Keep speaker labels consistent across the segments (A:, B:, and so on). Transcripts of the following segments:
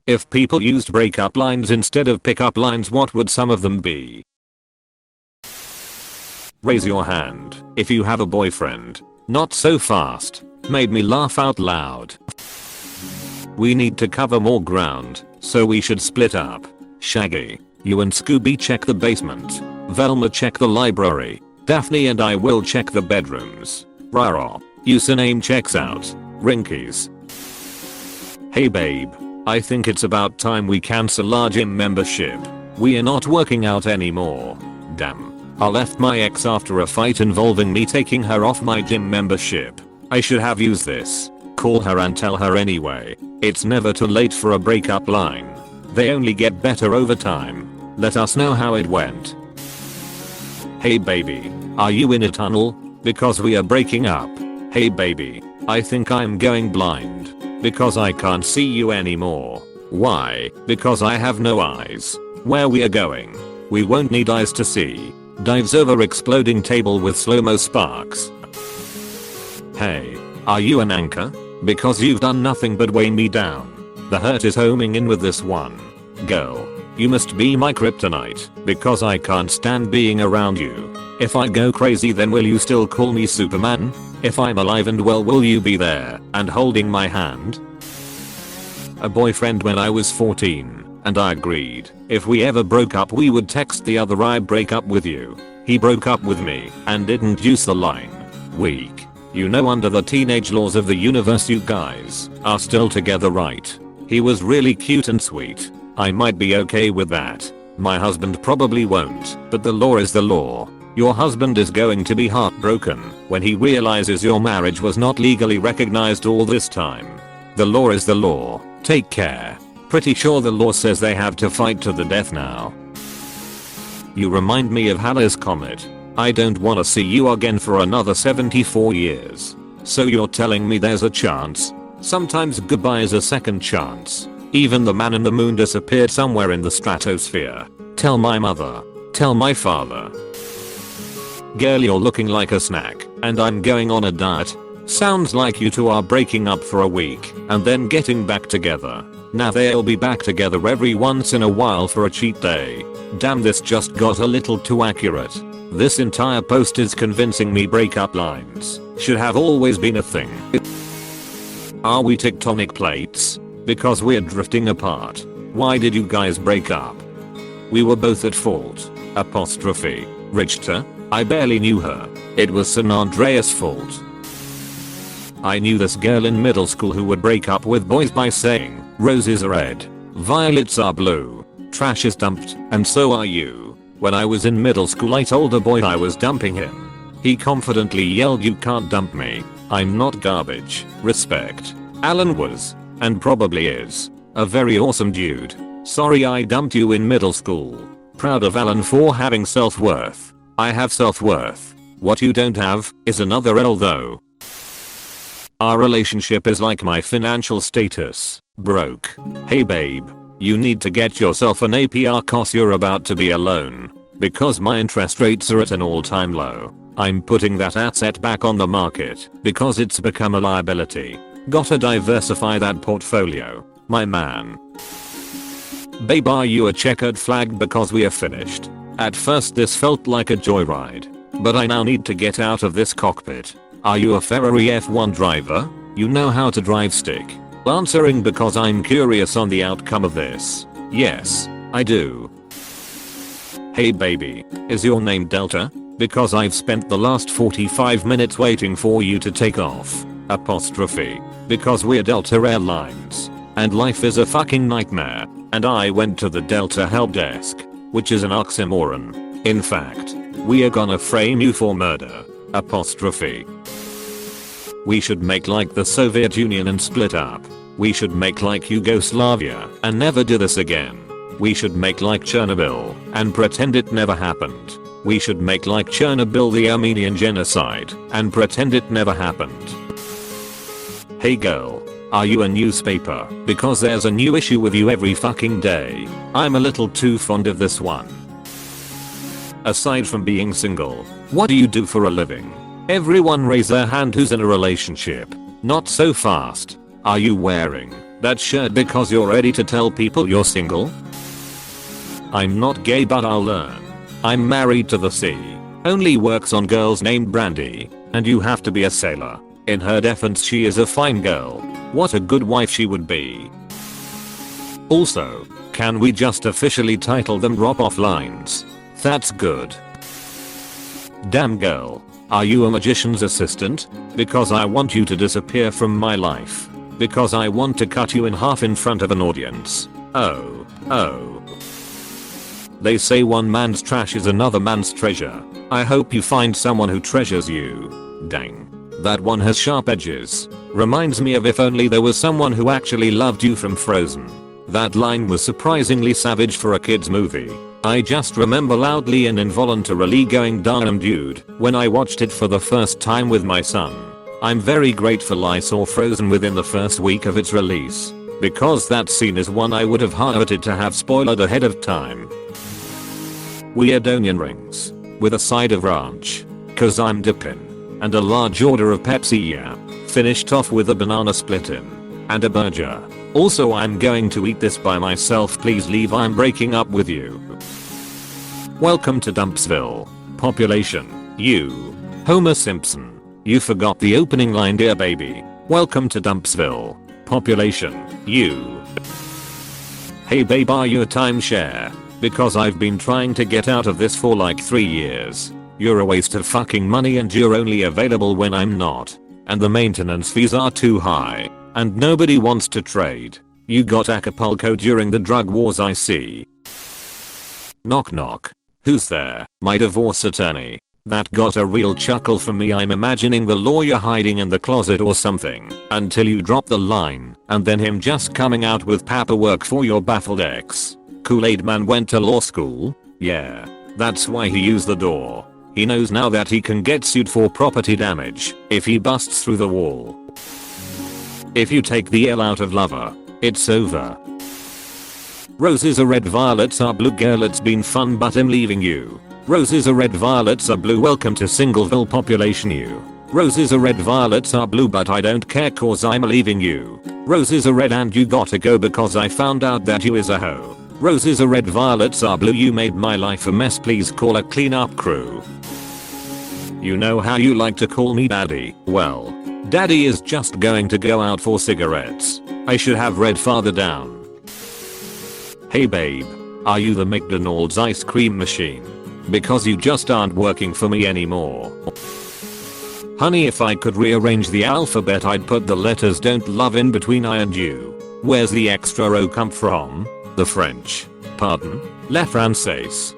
A: If people used breakup lines instead of pickup lines, what would some of them be? Raise your hand if you have a boyfriend. Not so fast. Made me laugh out loud. We need to cover more ground, so we should split up. Shaggy, you and Scooby check the basement. Velma check the library. Daphne and I will check the bedrooms. Rara, username checks out. Rinkies. Hey babe, I think it's about time we cancel our gym membership. We are not working out anymore. Damn. I left my ex after a fight involving me taking her off my gym membership. I should have used this. Call her and tell her anyway. It's never too late for a breakup line. They only get better over time. Let us know how it went. Hey baby, are you in a tunnel? Because we are breaking up. Hey baby, I think I'm going blind. Because I can't see you anymore. Why? Because I have no eyes. Where we are going? We won't need eyes to see. Dives over exploding table with slow-mo sparks. Hey, are you an anchor? Because you've done nothing but weigh me down. The hurt is homing in with this one. Girl, you must be my kryptonite because I can't stand being around you. If I go crazy, then will you still call me Superman? If I'm alive and well, will you be there and holding my hand? A boyfriend when I was 14. And I agreed, if we ever broke up we would text the other I break up with you. He broke up with me and didn't use the line. Weak. You know, under the teenage laws of the universe you guys are still together, right? He was really cute and sweet. I might be okay with that. My husband probably won't, but the law is the law. Your husband is going to be heartbroken when he realizes your marriage was not legally recognized all this time. The law is the law. Take care. Pretty sure the law says they have to fight to the death now. You remind me of Halley's Comet. I don't wanna see you again for another 74 years. So you're telling me there's a chance? Sometimes goodbye is a second chance. Even the man in the moon disappeared somewhere in the stratosphere. Tell my mother. Tell my father. Girl, you're looking like a snack, and I'm going on a diet. Sounds like you two are breaking up for a week and then getting back together. Now they'll be back together every once in a while for a cheat day. Damn, this just got a little too accurate. This entire post is convincing me breakup lines should have always been a thing. Are we tectonic plates? Because we're drifting apart. Why did you guys break up? We were both at fault. Apostrophe. Richter? I barely knew her. It was San Andreas' fault. I knew this girl in middle school who would break up with boys by saying, roses are red, violets are blue, trash is dumped, and so are you. When I was in middle school I told a boy I was dumping him. He confidently yelled, you can't dump me. I'm not garbage. Respect. Alan was, and probably is, a very awesome dude. Sorry I dumped you in middle school. Proud of Alan for having self-worth. I have self-worth. What you don't have is another L though. Our relationship is like my financial status. Broke. Hey babe, you need to get yourself an APR cause you're about to be alone. Because my interest rates are at an all-time low. I'm putting that asset back on the market because it's become a liability. Gotta diversify that portfolio, my man. Babe, are you a checkered flag because we are finished? At first this felt like a joyride, but I now need to get out of this cockpit. Are you a Ferrari F1 driver? You know how to drive stick. Answering because I'm curious on the outcome of this. Yes, I do. Hey baby, is your name Delta? Because I've spent the last 45 minutes waiting for you to take off. Apostrophe. Because we're Delta Airlines. And life is a fucking nightmare. And I went to the Delta help desk. Which is an oxymoron. In fact, we are gonna frame you for murder. Apostrophe. We should make like the Soviet Union and split up. We should make like Yugoslavia and never do this again. We should make like Chernobyl and pretend it never happened. We should make like Chernobyl the Armenian genocide and pretend it never happened. Hey girl, are you a newspaper? Because there's a new issue with you every fucking day. I'm a little too fond of this one. Aside from being single, what do you do for a living? Everyone raise their hand who's in a relationship. Not so fast. Are you wearing That shirt because you're ready to tell people you're single? I'm not gay but I'll learn. I'm married to the sea. Only works on girls named Brandy. And you have to be a sailor. In her defense she is a fine girl. What a good wife she would be. Also, can we just officially title them drop off lines? That's good. Damn girl. Are you a magician's assistant? Because I want you to disappear from my life. Because I want to cut you in half in front of an audience. Oh. They say one man's trash is another man's treasure. I hope you find someone who treasures you. Dang. That one has sharp edges. Reminds me of If Only There Was Someone Who Actually Loved You from Frozen. That line was surprisingly savage for a kids movie. I just remember loudly and involuntarily going damn dude when I watched it for the first time with my son. I'm very grateful I saw Frozen within the first week of its release. Because that scene is one I would have hearted to have spoiled ahead of time. Weird onion rings. With a side of ranch. Cause I'm dippin'. And a large order of Pepsi, yeah. Finished off with a banana split in. And a burger. Also I'm going to eat this by myself, please leave, I'm breaking up with you. Welcome to Dumpsville. Population, you. Homer Simpson. You forgot the opening line, dear baby. Welcome to Dumpsville. Population, you. Hey babe, are you a timeshare? Because I've been trying to get out of this for like 3 years. You're a waste of fucking money and you're only available when I'm not. And the maintenance fees are too high. And nobody wants to trade. You got Acapulco during the drug wars, I see. Knock knock. Who's there? My divorce attorney. That got a real chuckle from me. I'm imagining the lawyer hiding in the closet or something until you drop the line and then him just coming out with paperwork for your baffled ex. Kool-Aid man went to law school? Yeah. That's why he used the door. He knows now that he can get sued for property damage if he busts through the wall. If you take the L out of lover, it's over. Roses are red, violets are blue, girl, it's been fun but I'm leaving you. Roses are red, violets are blue, welcome to Singleville, population you. Roses are red, violets are blue, but I don't care cause I'm leaving you. Roses are red and you gotta go because I found out that you is a hoe. Roses are red, violets are blue, you made my life a mess, please call a cleanup crew. You know how you like to call me daddy? Well, daddy is just going to go out for cigarettes. I should have read farther down. Hey babe, are you the McDonald's ice cream machine? Because you just aren't working for me anymore. Honey, if I could rearrange the alphabet I'd put the letters don't love in between I and you. Where's the extra O come from? The French. Pardon? Le Français.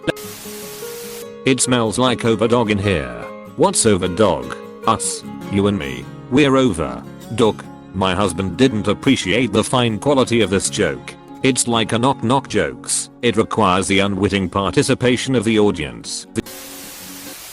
A: It smells like overdog in here. What's overdog? Us. You and me. We're over. Dog. My husband didn't appreciate the fine quality of this joke. It's like a knock knock jokes. It requires the unwitting participation of the audience.